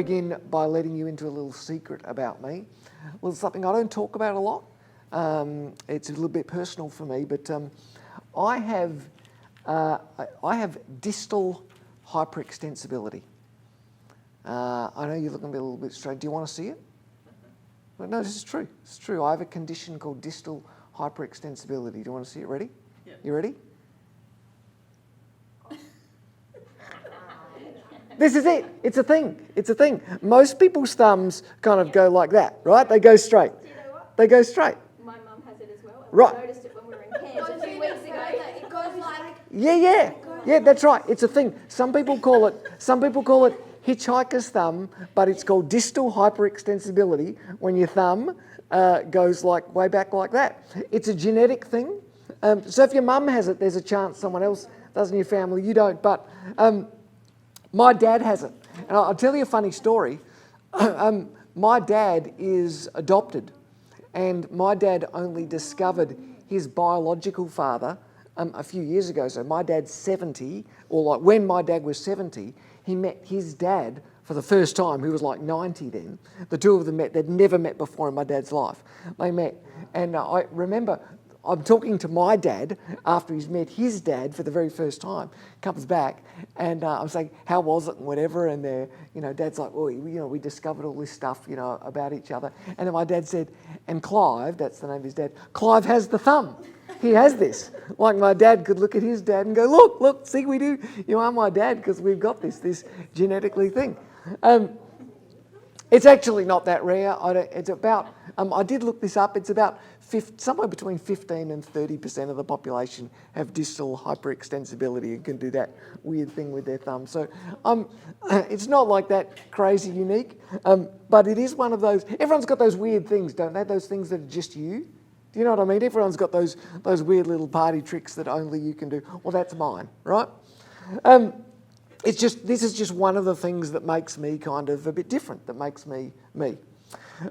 begin by letting you into a little secret about me. Well, it's something I don't talk about a lot. It's a little bit personal for me, but I have distal hyperextensibility. I know you're looking at me a little bit strange. Do you want to see it? But no, this is true. It's true. I have a condition called distal hyperextensibility. Do you want to see it? Ready? Yeah. You ready? This is it. It's a thing. It's a thing. Most people's thumbs kind of go like that, right? They go straight. Do you know what? They go straight. My mum has it as well. And Right. I noticed it when we were in Cairns a few weeks ago. It goes like... Yeah, that's right. It's a thing. Some people call it hitchhiker's thumb, but it's called distal hyperextensibility when your thumb goes like way back like that. It's a genetic thing. So if your mum has it, there's a chance someone else does in your family. You don't, but my dad has it. And I'll tell you a funny story. My dad is adopted, and my dad only discovered his biological father a few years ago. So my dad's 70, or like when my dad was 70, he met his dad for the first time, who was like 90 then. The two of them met. They'd never met before in my dad's life. They met. And I remember I'm talking to my dad after he's met his dad for the very first time, comes back, and I'm saying, how was it and whatever, and Dad's like, well, we discovered all this stuff, about each other. And then my dad said, and Clive, that's the name of his dad, Clive has the thumb. He has this. Like my dad could look at his dad and go, look, see, we do. You are my dad because we've got this genetically thing. It's actually not that rare. It's about, I did look this up, it's about somewhere between 15 and 30% of the population have distal hyperextensibility and can do that weird thing with their thumb. So it's not like that crazy unique, but it is one of those, everyone's got those weird things, don't they? Those things that are just you. Do you know what I mean? Everyone's got those weird little party tricks that only you can do. Well, that's mine, right? This is just one of the things that makes me kind of a bit different, that makes me me.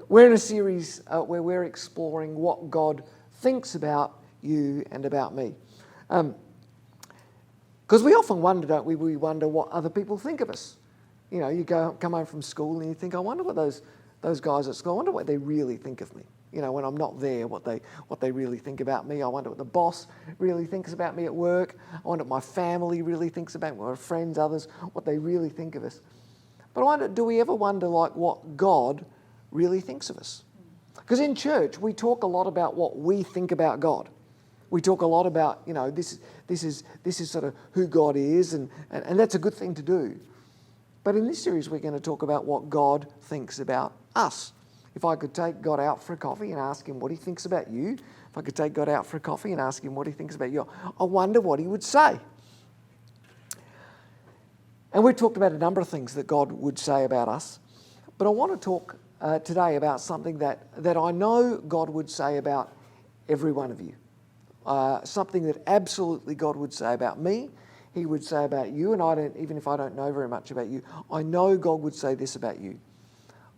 We're in a series where we're exploring what God thinks about you and about me. Because we often wonder, don't we? We wonder what other people think of us. You come home from school and you think, I wonder what those guys at school, I wonder what they really think of me. When I'm not there, what they really think about me. I wonder what the boss really thinks about me at work. I wonder what my family really thinks about me, my friends, others, what they really think of us. But I wonder, do we ever wonder like what God really thinks of us? Because in church, we talk a lot about what we think about God. We talk a lot about, this is sort of who God is, and that's a good thing to do. But in this series, we're going to talk about what God thinks about us. If I could take God out for a coffee and ask him what he thinks about you, if I could take God out for a coffee and ask him what he thinks about you, I wonder what he would say. And we've talked about a number of things that God would say about us, but I want to talk today about something that I know God would say about every one of you. Something that absolutely God would say about me, he would say about you, and even if I don't know very much about you, I know God would say this about you.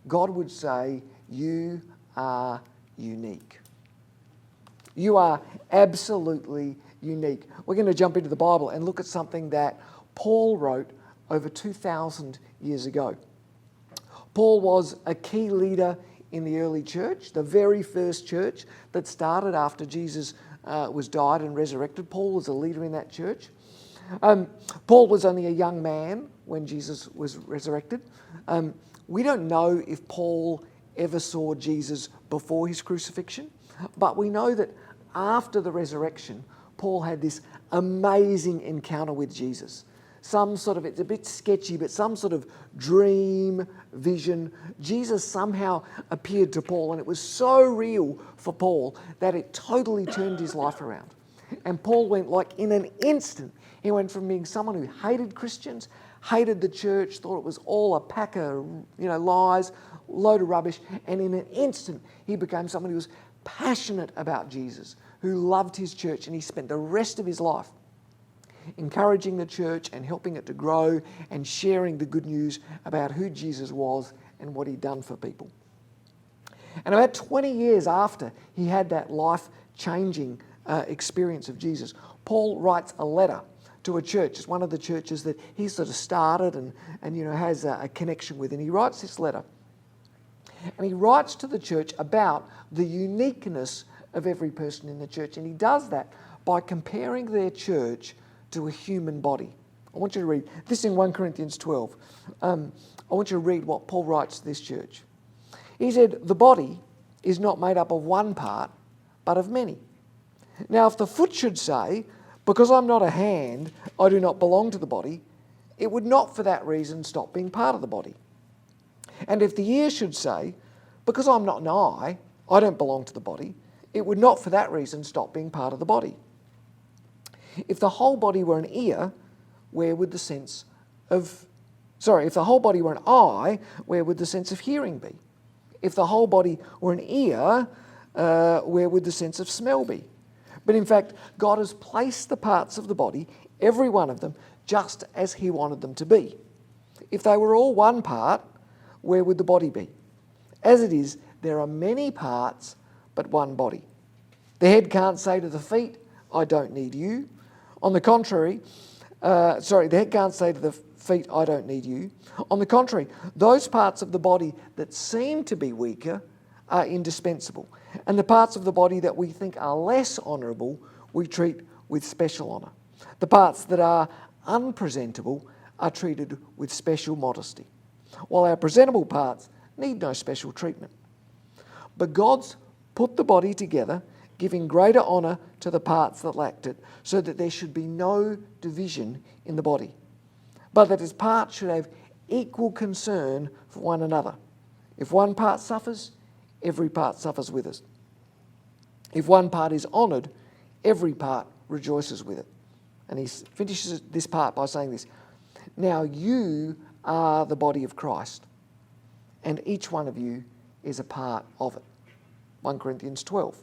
God would say, you are unique. You are absolutely unique. We're going to jump into the Bible and look at something that Paul wrote over 2,000 years ago. Paul was a key leader in the early church, the very first church that started after Jesus was died and resurrected. Paul was a leader in that church. Paul was only a young man when Jesus was resurrected. We don't know if Paul ever saw Jesus before his crucifixion, but we know that after the resurrection, Paul had this amazing encounter with Jesus. It's a bit sketchy, but some sort of dream, vision. Jesus somehow appeared to Paul, and it was so real for Paul that it totally turned his life around. And Paul went, like in an instant, he went from being someone who hated Christians, hated the church, thought it was all a pack of lies, load of rubbish, and in an instant he became someone who was passionate about Jesus, who loved his church, and he spent the rest of his life encouraging the church and helping it to grow and sharing the good news about who Jesus was and what he'd done for people. And about 20 years after he had that life-changing experience of Jesus, Paul writes a letter to a church. It's one of the churches that he sort of started and has a connection with. And he writes this letter. And he writes to the church about the uniqueness of every person in the church. And he does that by comparing their church to a human body. I want you to read this in 1 Corinthians 12. I want you to read what Paul writes to this church. He said, the body is not made up of one part, but of many. Now, if the foot should say, because I'm not a hand, I do not belong to the body, it would not for that reason stop being part of the body. And if the ear should say, because I'm not an eye, I don't belong to the body, it would not for that reason stop being part of the body. If the whole body were an ear, where would the sense of... if the whole body were an eye, where would the sense of hearing be? If the whole body were an ear, where would the sense of smell be? But in fact, God has placed the parts of the body, every one of them, just as he wanted them to be. If they were all one part, where would the body be? As it is, there are many parts, but one body. The head can't say to the feet, I don't need you. On the contrary, the head can't say to the feet, I don't need you. On the contrary, those parts of the body that seem to be weaker are indispensable. And the parts of the body that we think are less honourable, we treat with special honour. The parts that are unpresentable are treated with special modesty, while our presentable parts need no special treatment. But God's put the body together, giving greater honour to the parts that lacked it, so that there should be no division in the body, but that its parts should have equal concern for one another. If one part suffers, every part suffers with it. If one part is honoured, every part rejoices with it. And he finishes this part by saying this, now you are the body of Christ, and each one of you is a part of it. 1 Corinthians 12.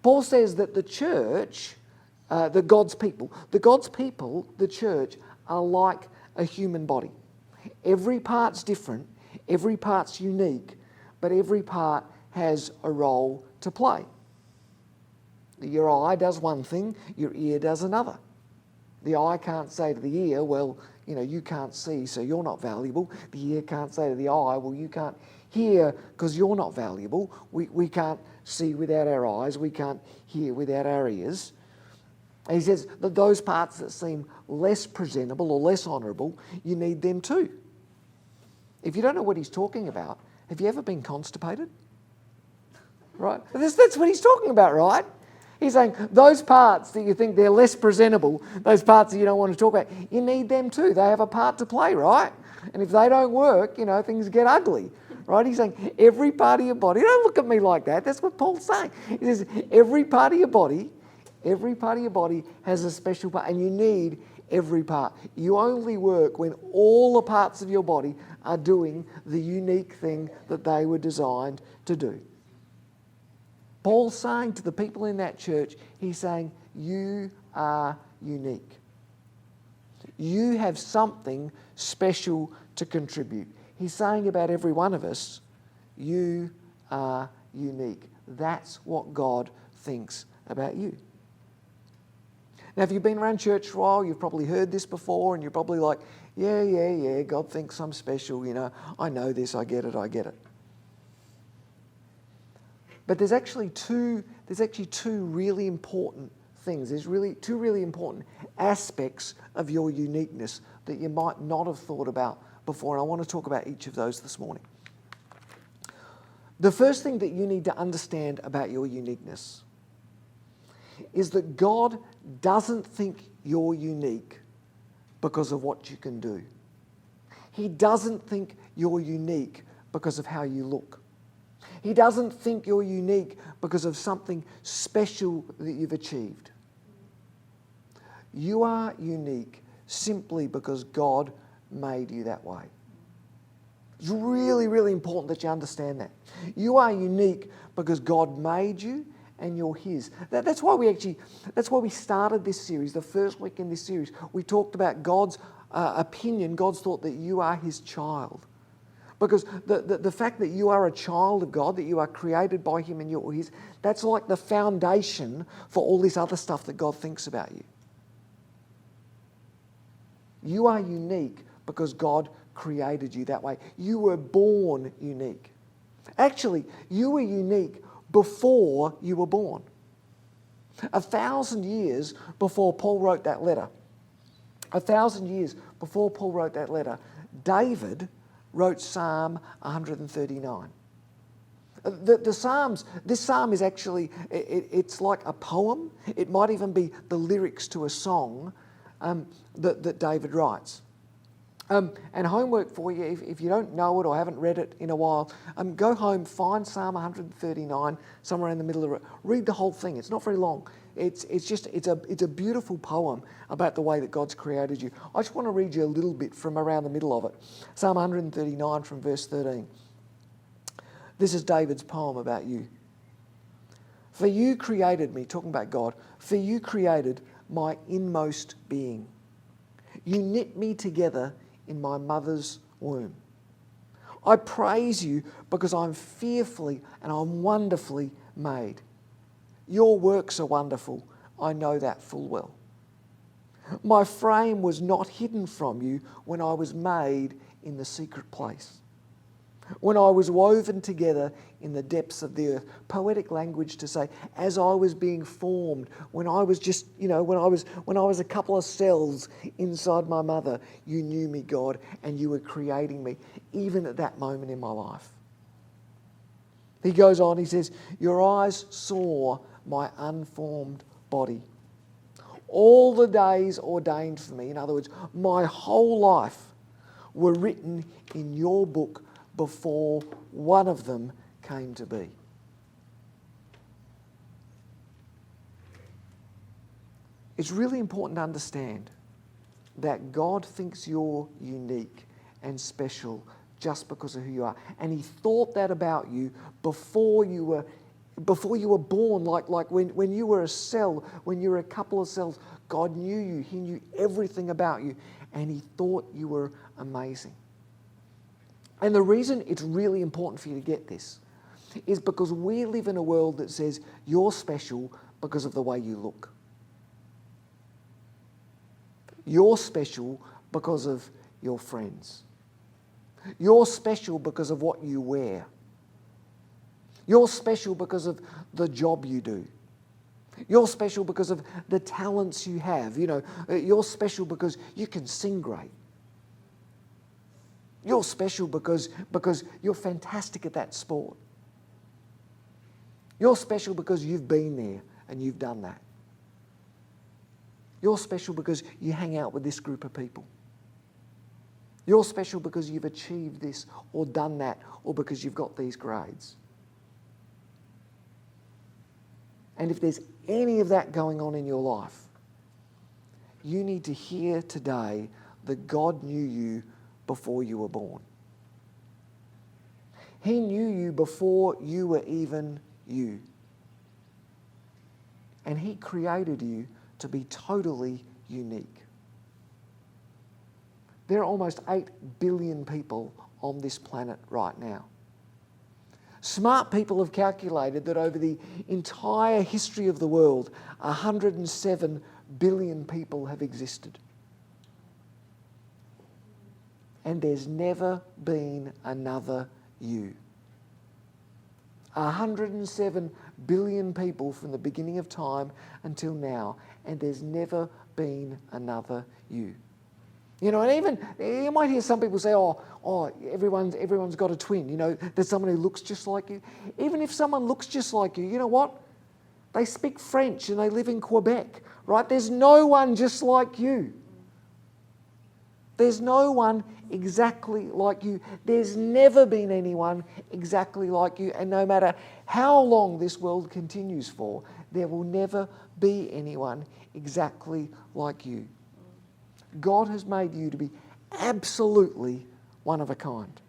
Paul says that the church, the God's people, the church, are like a human body. Every part's different, every part's unique, but every part has a role to play. Your eye does one thing, your ear does another. The eye can't say to the ear, well, you can't see, so you're not valuable. The ear can't say to the eye, well, you can't hear because you're not valuable. We can't see without our eyes. We can't hear without our ears. And he says that those parts that seem less presentable or less honourable, you need them too. If you don't know what he's talking about, have you ever been constipated? Right? That's what he's talking about, right? He's saying those parts that you think they're less presentable, those parts that you don't want to talk about, you need them too. They have a part to play, right? And if they don't work, things get ugly, right? He's saying every part of your body, don't look at me like that. That's what Paul's saying. He says every part of your body has a special part, and you need every part. You only work when all the parts of your body are doing the unique thing that they were designed to do. Paul's saying to the people in that church, he's saying, you are unique. You have something special to contribute. He's saying about every one of us, you are unique. That's what God thinks about you. Now, if you've been around church for a while, you've probably heard this before, and you're probably like, yeah, God thinks I'm special, I know this, I get it. But there's actually two really important things. There's two really important aspects of your uniqueness that you might not have thought about before, and I want to talk about each of those this morning. The first thing that you need to understand about your uniqueness is that God doesn't think you're unique because of what you can do. He doesn't think you're unique because of how you look. He doesn't think you're unique because of something special that you've achieved. You are unique simply because God made you that way. It's really, really important that you understand that. You are unique because God made you and you're His. That's why we started this series. The first week in this series, we talked about God's opinion, God's thought that you are His child. Because the fact that you are a child of God, that you are created by Him and you're His, that's like the foundation for all this other stuff that God thinks about you. You are unique because God created you that way. You were born unique. Actually, you were unique before you were born. 1,000 years before Paul wrote that letter, 1,000 years before Paul wrote that letter, David wrote Psalm 139. The Psalms, this psalm is actually, it's like a poem. It might even be the lyrics to a song that David writes. And homework for you, if you don't know it or haven't read it in a while, go home, find Psalm 139, somewhere in the middle of it. Read the whole thing. It's not very long. It's a beautiful poem about the way that God's created you. I just want to read you a little bit from around the middle of it. Psalm 139 from verse 13. This is David's poem about you. For you created me, talking about God, for you created my inmost being. You knit me together in my mother's womb. I praise you because I'm fearfully and I'm wonderfully made. Your works are wonderful. I know that full well. My frame was not hidden from you when I was made in the secret place, when I was woven together in the depths of the earth. Poetic language to say, as I was being formed, when I was just, when I was a couple of cells inside my mother, you knew me, God, and you were creating me, even at that moment in my life. He goes on, he says, your eyes saw my unformed body. All the days ordained for me, in other words, my whole life, were written in your book before one of them came to be. It's really important to understand that God thinks you're unique and special just because of who you are. And he thought that about you before you were born, like when you were a cell, when you were a couple of cells, God knew you. He knew everything about you, and he thought you were amazing. And the reason it's really important for you to get this is because we live in a world that says you're special because of the way you look. You're special because of your friends. You're special because of what you wear. You're special because of the job you do. You're special because of the talents you have. You're special because you can sing great. You're special because you're fantastic at that sport. You're special because you've been there and you've done that. You're special because you hang out with this group of people. You're special because you've achieved this or done that, or because you've got these grades. And if there's any of that going on in your life, you need to hear today that God knew you before you were born. He knew you before you were even you. And he created you to be totally unique. There are almost 8 billion people on this planet right now. Smart people have calculated that over the entire history of the world, 107 billion people have existed. And there's never been another you. 107 billion people from the beginning of time until now, and there's never been another you. And even, you might hear some people say, everyone's got a twin. There's someone who looks just like you. Even if someone looks just like you, you know what? They speak French and they live in Quebec, right? There's no one just like you. There's no one exactly like you. There's never been anyone exactly like you. And no matter how long this world continues for, there will never be anyone exactly like you. God has made you to be absolutely one of a kind.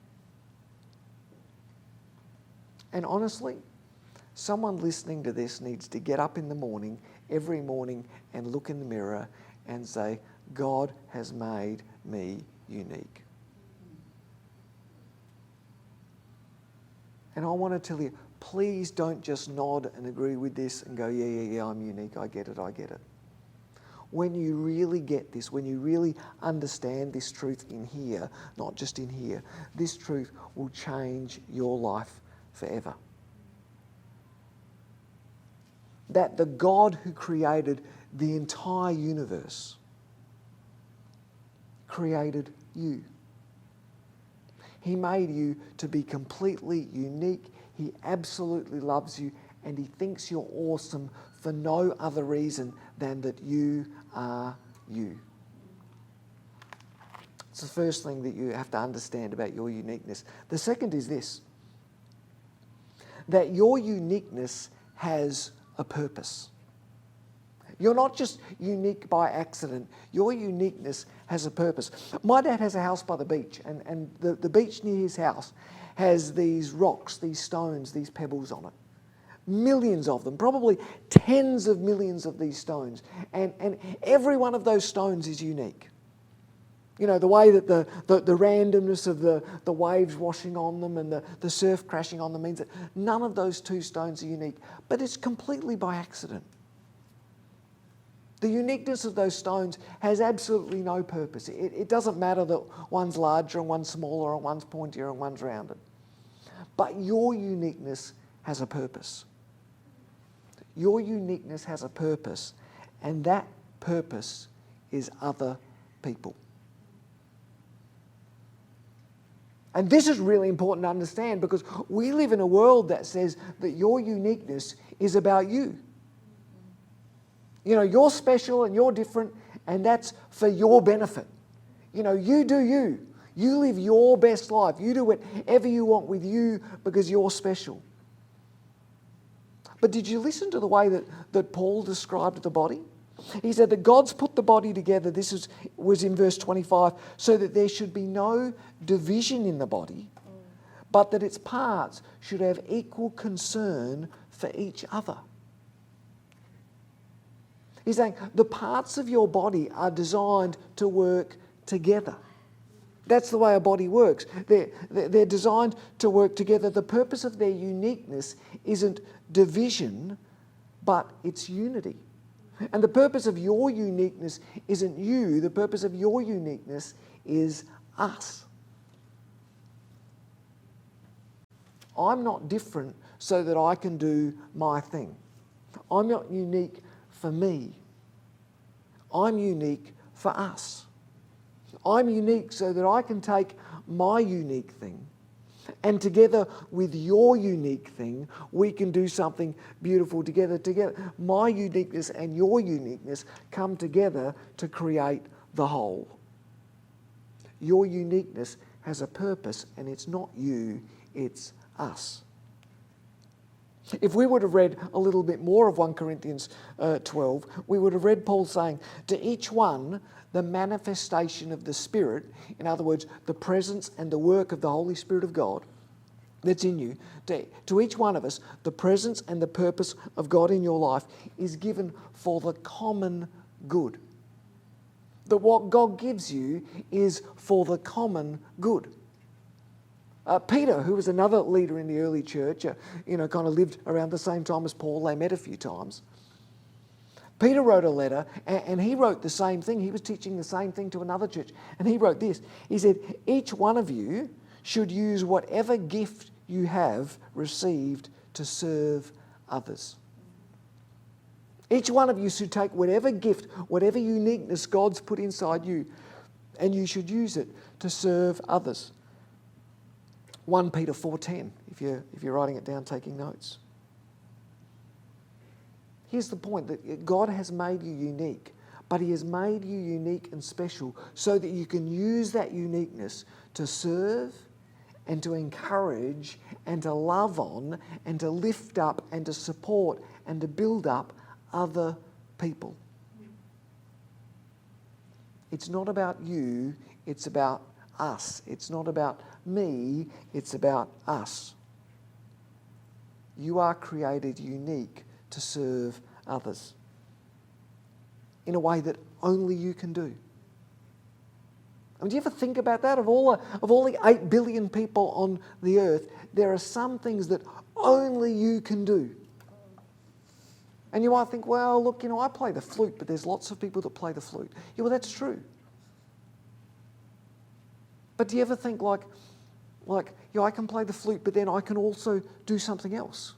And honestly, someone listening to this needs to get up in the morning, every morning, and look in the mirror and say, God has made me unique. And I want to tell you, please don't just nod and agree with this and go, yeah, I'm unique, I get it. when you really get this, when you really understand this truth in here, not just in here, this truth will change your life forever. That the God who created the entire universe created you. He made you to be completely unique. He absolutely loves you, and he thinks you're awesome for no other reason than that you are you. It's the first thing that you have to understand about your uniqueness. The second is this, that your uniqueness has a purpose. You're not just unique by accident. Your uniqueness has a purpose. My dad has a house by the beach, and the beach near his house has these rocks, these stones, these pebbles on it. Millions of them, probably tens of millions of these stones. And every one of those stones is unique. You know, the way that the randomness of the waves washing on them and the surf crashing on them means that none of those two stones are unique. But it's completely by accident. The uniqueness of those stones has absolutely no purpose. It doesn't matter that one's larger and one's smaller and one's pointier and one's rounded. But your uniqueness has a purpose. Your uniqueness has a purpose, and that purpose is other people. And this is really important to understand, because we live in a world that says that your uniqueness is about you. You know, you're special and you're different, and that's for your benefit. You know, you do you. You live your best life. You do whatever you want with you because you're special. But did you listen to the way that Paul described the body? He said that God's put the body together, this was in verse 25, so that there should be no division in the body, but that its parts should have equal concern for each other. He's saying the parts of your body are designed to work together. That's the way a body works. They're designed to work together. The purpose of their uniqueness isn't division, but it's unity. And the purpose of your uniqueness isn't you. The purpose of your uniqueness is us. I'm not different so that I can do my thing. I'm not unique for me. I'm unique for us. I'm unique so that I can take my unique thing, and together with your unique thing, we can do something beautiful together. My uniqueness and your uniqueness come together to create the whole. Your uniqueness has a purpose, and it's not you, it's us. If we would have read a little bit more of 1 Corinthians 12, we would have read Paul saying, to each one, the manifestation of the Spirit, in other words, the presence and the work of the Holy Spirit of God that's in you, to each one of us, the presence and the purpose of God in your life is given for the common good. That what God gives you is for the common good. Peter, who was another leader in the early church, kind of lived around the same time as Paul. They met a few times. Peter wrote a letter, and he wrote the same thing. He was teaching the same thing to another church, and he wrote this. He said, each one of you should use whatever gift you have received to serve others. Each one of you should take whatever gift, whatever uniqueness God's put inside you, and you should use it to serve others. 1 Peter 4:10, if you're writing it down, taking notes. Here's the point, that God has made you unique, but he has made you unique and special so that you can use that uniqueness to serve and to encourage and to love on and to lift up and to support and to build up other people. It's not about you, it's about us. It's not about me, it's about us. You are created unique to serve others in a way that only you can do. I mean, do you ever think about that? Of all the 8 billion people on the earth, there are some things that only you can do. And you might think, well, look, I play the flute, but there's lots of people that play the flute. Yeah, well, that's true. But do you ever think I can play the flute, but then I can also do something else?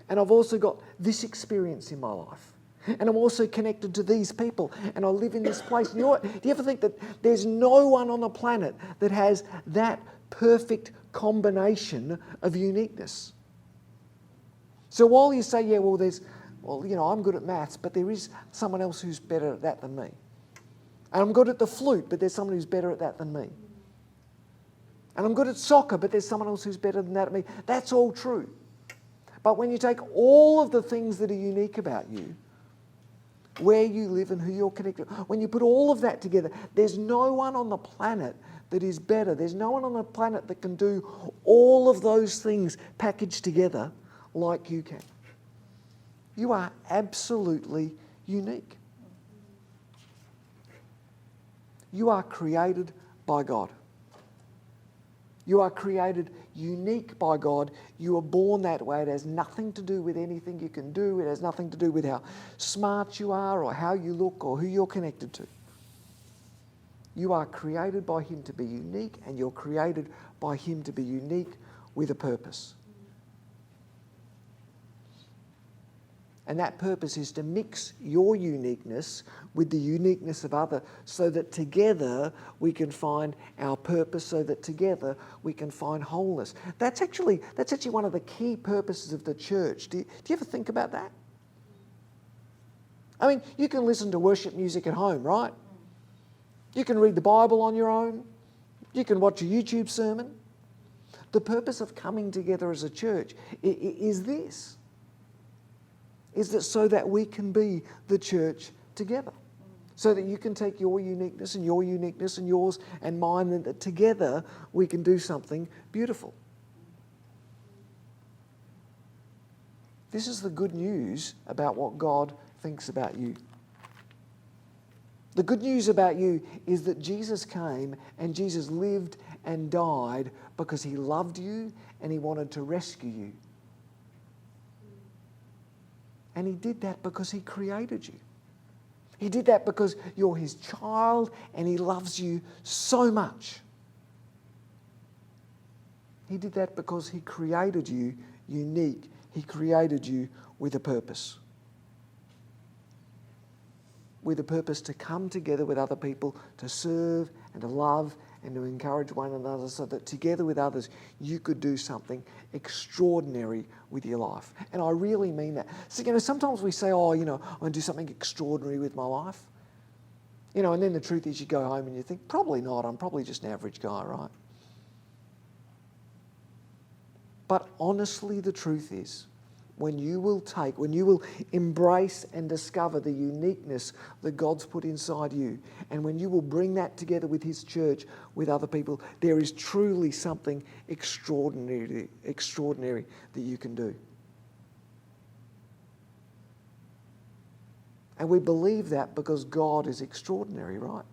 And I've also got this experience in my life. And I'm also connected to these people, and I live in this place. Do you ever think that there's no one on the planet that has that perfect combination of uniqueness? So while you say, yeah, I'm good at maths, but there is someone else who's better at that than me. And I'm good at the flute, but there's someone who's better at that than me. And I'm good at soccer, but there's someone else who's better than that at me. That's all true. But when you take all of the things that are unique about you, where you live and who you're connected, when you put all of that together, there's no one on the planet that is better. There's no one on the planet that can do all of those things packaged together like you can. You are absolutely unique. You are created by God. You are created unique by God. You are born that way. It has nothing to do with anything you can do. It has nothing to do with how smart you are or how you look or who you're connected to. You are created by Him to be unique, and you're created by Him to be unique with a purpose. And that purpose is to mix your uniqueness with the uniqueness of others, so that together we can find our purpose, so that together we can find wholeness. That's actually one of the key purposes of the church. Do you ever think about that? I mean, you can listen to worship music at home, right? You can read the Bible on your own. You can watch a YouTube sermon. The purpose of coming together as a church is this. Is that so that we can be the church together. So that you can take your uniqueness and yours and mine, and that together we can do something beautiful. This is the good news about what God thinks about you. The good news about you is that Jesus came and Jesus lived and died because He loved you and He wanted to rescue you. And He did that because He created you. He did that because you're His child and He loves you so much. He did that because He created you unique. He created you with a purpose. With a purpose to come together with other people, to serve and to love and to encourage one another, so that together with others you could do something extraordinary with your life. And I really mean that. So, sometimes we say, I want to do something extraordinary with my life. And then the truth is you go home and you think, probably not, I'm probably just an average guy, right? But honestly, the truth is, when you will embrace and discover the uniqueness that God's put inside you, and when you will bring that together with His church, with other people, there is truly something extraordinary that you can do. And we believe that because God is extraordinary, right?